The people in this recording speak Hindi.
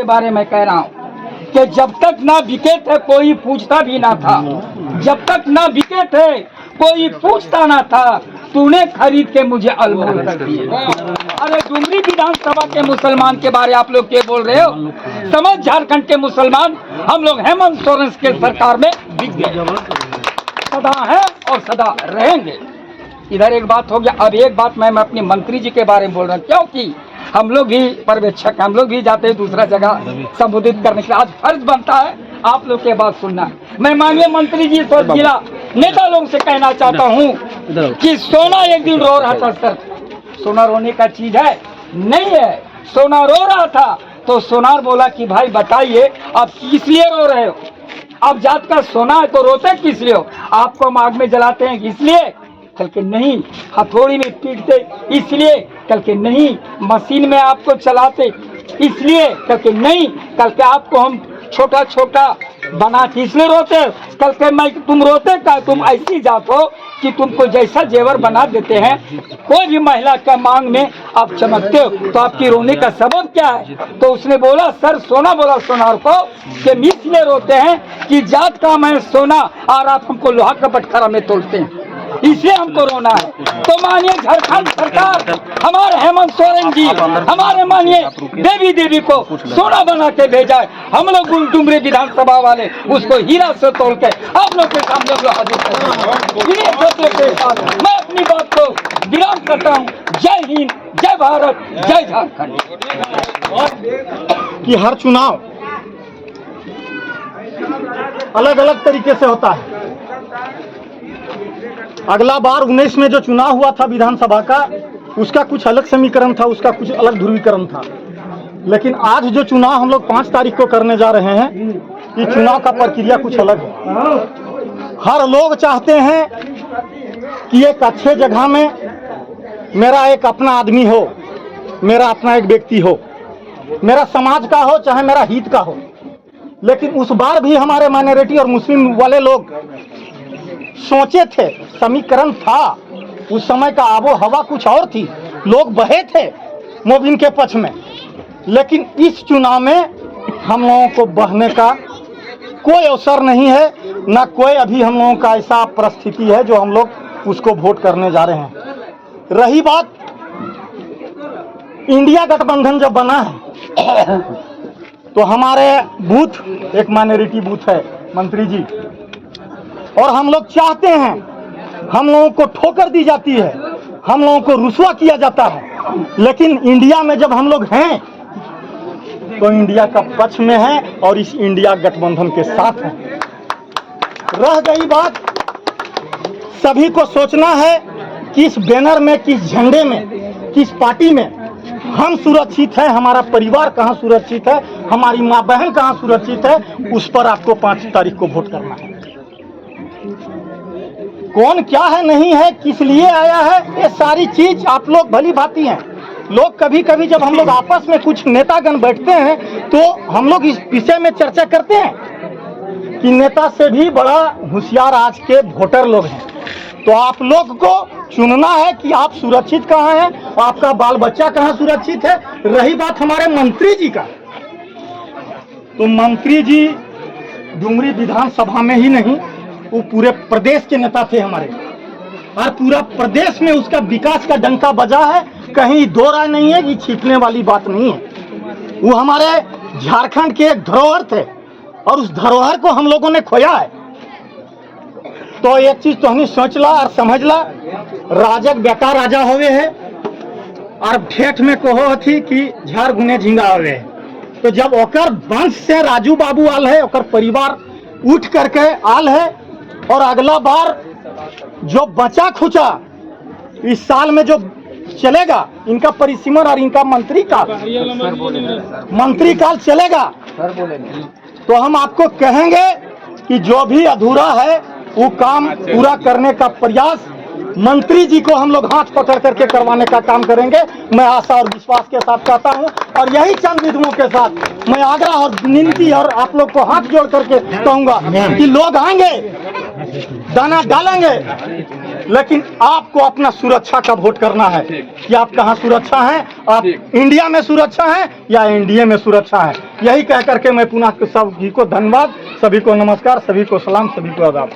बारे में कह रहा हूँ कि जब तक ना बिके थे कोई पूछता भी ना था, जब तक ना बिके थे कोई पूछता ना था, तूने खरीद के मुझे अनमोल कर दिए। अरे डुमरी विधानसभा के मुसलमान के बारे आप लोग क्या बोल रहे हो? समझ झारखंड के मुसलमान हम लोग हेमंत सोरेन के सरकार में बिक गए, सदा हैं और सदा रहेंगे। इधर एक बात हो गया। अब एक बात मैं अपने मंत्री जी के बारे में बोल रहा हूँ, क्योंकि हम लोग भी पर्यवेक्षक, हम लोग भी जाते हैं दूसरा जगह संबोधित करने के लिए। आज फर्ज बनता है आप लोग के बात सुनना। मैं माननीय मंत्री जी और जिला नेता लोगों से कहना चाहता हूँ कि सोना एक दिन रो रहा था। सर, सोना रोने का चीज है नहीं है। सोना रो रहा था तो सोनार बोला कि भाई बताइए आप किस लिए रो रहे हो? आप जात का सोना है तो रोते किस लिए हो? आपको हम आग में जलाते हैं इसलिए? कल के नहीं। हथौड़ी में पीटते इसलिए? कल के नहीं। मशीन में आपको चलाते इसलिए? कल के नहीं। कल के आपको हम छोटा छोटा बना के इसलिए रोते? कल के मैं तुम रोते का? तुम ऐसी जात हो कि तुमको जैसा जेवर बना देते हैं, कोई भी महिला का मांग में आप चमकते हो, तो आपकी रोने का सबब क्या है? तो उसने बोला सर, सोना बोला सोनार को कि इसलिए रोते हैं कि जात का मैं सोना और आप हमको लोहा का बटखरा में तोलते हैं, इसलिए हमको रोना है। तो मानिए झारखंड सरकार, हमारे हेमंत सोरेन जी हमारे मानिए देवी को सोना बना के भेजा है। हम लोग डुमरी विधानसभा वाले उसको हीरा से तोल के आप लोग के सामने हाजिर करते हैं। मैं अपनी बात को विराम करता हूँ। जय हिंद, जय भारत, जय झारखंड। कि हर चुनाव अलग अलग तरीके से होता है। अगला बार 19 में जो चुनाव हुआ था विधानसभा का, उसका कुछ अलग समीकरण था, उसका कुछ अलग ध्रुवीकरण था। लेकिन आज जो चुनाव हम लोग 5 तारीख को करने जा रहे हैं, ये चुनाव का प्रक्रिया कुछ अलग है। हर लोग चाहते हैं कि एक अच्छे जगह में मेरा एक अपना आदमी हो, मेरा अपना एक व्यक्ति हो, मेरा समाज का हो चाहे मेरा हित का हो। लेकिन उस बार भी हमारे माइनॉरिटी और मुस्लिम वाले लोग सोचे थे, समीकरण था, उस समय का आबो हवा कुछ और थी, लोग बहे थे मोबिन के पक्ष में। लेकिन इस चुनाव में हम लोगों को बहने का कोई अवसर नहीं है, ना कोई अभी हम लोगों का ऐसा परिस्थिति है जो हम लोग उसको वोट करने जा रहे हैं। रही बात इंडिया गठबंधन जब बना है तो हमारे बूथ एक माइनॉरिटी बूथ है मंत्री जी, और हम लोग चाहते हैं, हम लोगों को ठोकर दी जाती है, हम लोगों को रुसवा किया जाता है। लेकिन इंडिया में जब हम लोग हैं तो इंडिया का पक्ष में है और इस इंडिया गठबंधन के साथ हैं। रह गई बात, सभी को सोचना है कि इस बैनर में, किस झंडे में, किस पार्टी में हम सुरक्षित हैं, हमारा परिवार कहाँ सुरक्षित है, हमारी माँ बहन कहाँ सुरक्षित है। उस पर आपको 5 तारीख को वोट करना है। कौन क्या है नहीं है, किस लिए आया है, ये सारी चीज आप लोग भली भांति हैं। लोग कभी कभी जब हम लोग आपस में कुछ नेतागण बैठते हैं तो हम लोग इस विषय में चर्चा करते हैं कि नेता से भी बड़ा होशियार आज के वोटर लोग हैं। तो आप लोग को चुनना है कि आप सुरक्षित कहाँ हैं, आपका बाल बच्चा कहाँ सुरक्षित है। रही बात हमारे मंत्री जी का, तो मंत्री जी डुमरी विधानसभा में ही नहीं, वो पूरे प्रदेश के नेता थे हमारे, और पूरा प्रदेश में उसका विकास का डंका बजा है। कहीं दो राय नहीं है कि छीटने वाली बात नहीं है। वो हमारे झारखंड के एक धरोहर थे और उस धरोहर को हम लोगों ने खोया है। तो एक चीज तो हमें सोच ला और समझ ला, राजक बेटा राजा होवे है और ठेठ में कहो थी कि झार गुने झिंगा होवे है। तो जब ओकर वंश से राजू बाबू आल है, ओकर परिवार उठ करके आल है, और अगला बार जो बचा खुचा इस साल में जो चलेगा, इनका परिसीमन और इनका मंत्री काल चलेगा, तो हम आपको कहेंगे कि जो भी अधूरा है वो काम पूरा करने का प्रयास मंत्री जी को हम लोग हाथ पकड़ करके करवाने का काम करेंगे। मैं आशा और विश्वास के साथ कहता हूं, और यही चंद विधुओं के साथ मैं आग्रह और विनती और आप लोग को हाथ जोड़ करके कहूंगा कि लोग आएंगे, दाना डालेंगे लेकिन आपको अपना सुरक्षा का वोट करना है कि आप कहाँ सुरक्षा हैं, आप इंडिया में सुरक्षा हैं या एनडीए में सुरक्षा है। यही कह करके मैं पुनः सभी को धन्यवाद, सभी को नमस्कार, सभी को सलाम, सभी को आदाब।